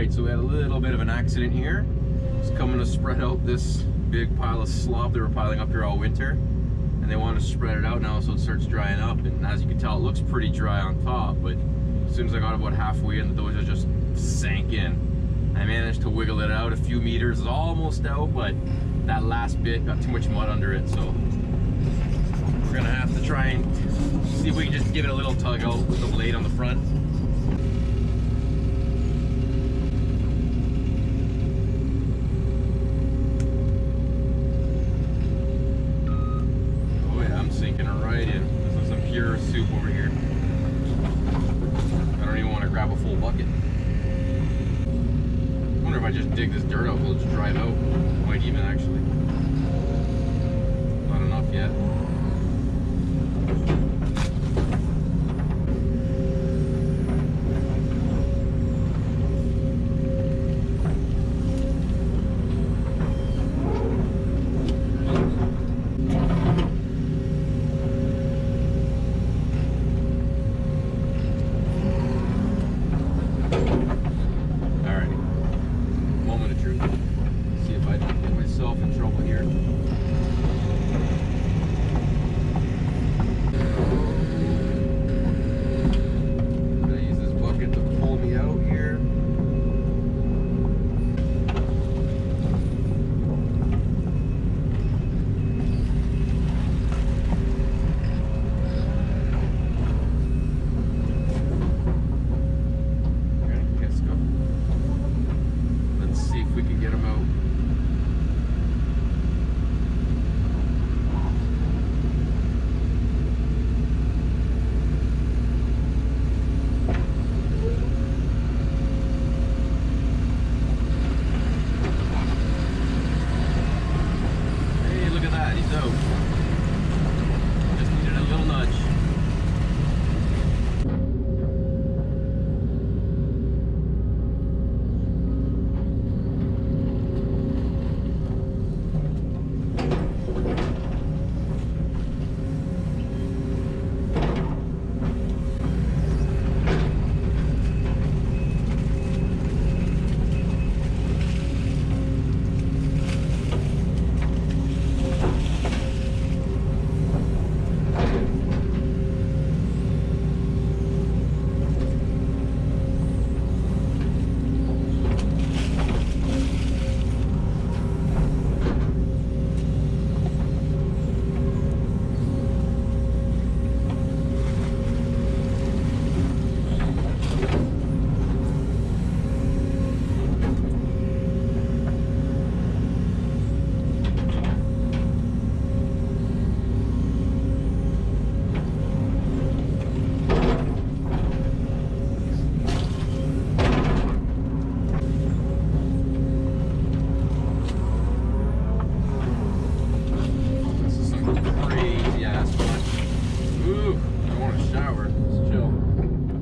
Alright, so we had a little bit of an accident here. It's coming to spread out this big pile of slop they were piling up here all winter. And they want to spread it out now so it starts drying up. And as you can tell, it looks pretty dry on top, but as soon as I got about halfway in, the dozer just sank in. I managed to wiggle it out a few meters, it's almost out, but that last bit got too much mud under it, so we're gonna have to try and see if we can just give it a little tug out with the blade on the front. Sinking it right in. This is some pure soup over here. I don't even want to grab a full bucket. I wonder if I just dig this dirt out, it'll just dry it out. Might even actually. Not enough yet.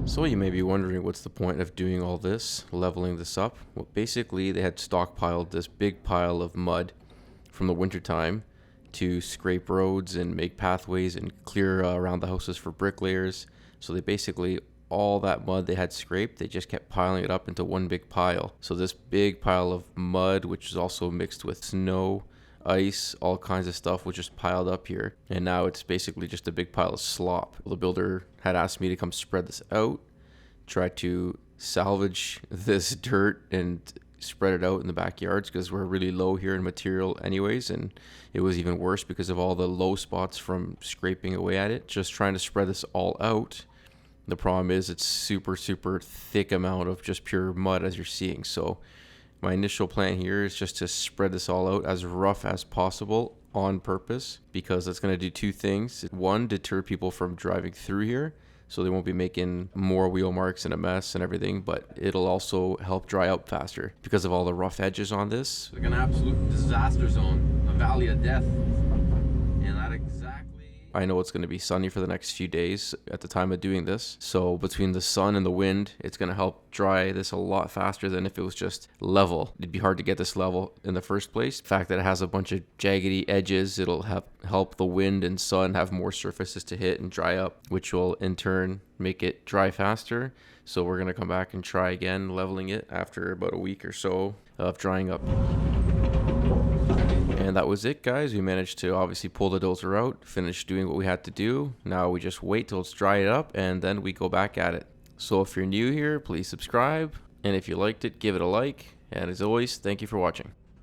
So you may be wondering, what's the point of doing all this, leveling this up? Well, basically they had stockpiled this big pile of mud from the wintertime to scrape roads and make pathways and clear around the houses for bricklayers. So they basically, all that mud they had scraped, they just kept piling it up into one big pile. So this big pile of mud, which is also mixed with snow, ice, all kinds of stuff, was just piled up here, and now it's basically just a big pile of slop. The builder had asked me to come spread this out, try to salvage this dirt and spread it out in the backyards, because we're really low here in material anyways, and it was even worse because of all the low spots from scraping away at it. Just trying to spread this all out. The problem is it's super thick amount of just pure mud, as you're seeing. So my initial plan here is just to spread this all out as rough as possible on purpose, because it's going to do two things. One, deter people from driving through here, so they won't be making more wheel marks and a mess and everything, but it'll also help dry out faster because of all the rough edges on this. It's like an absolute disaster zone, a valley of death. And that exactly... I know it's going to be sunny for the next few days at the time of doing this. So between the sun and the wind, it's going to help dry this a lot faster than if it was just level. It'd be hard to get this level in the first place. The fact that it has a bunch of jaggedy edges, it'll help the wind and sun have more surfaces to hit and dry up, which will in turn make it dry faster. So we're gonna come back and try again leveling it after about a week or so of drying up. And that was it, guys. We managed to obviously pull the dozer out, finish doing what we had to do. Now we just wait till it's dried up and then we go back at it. So if you're new here, please subscribe. And if you liked it, give it a like. And as always, thank you for watching.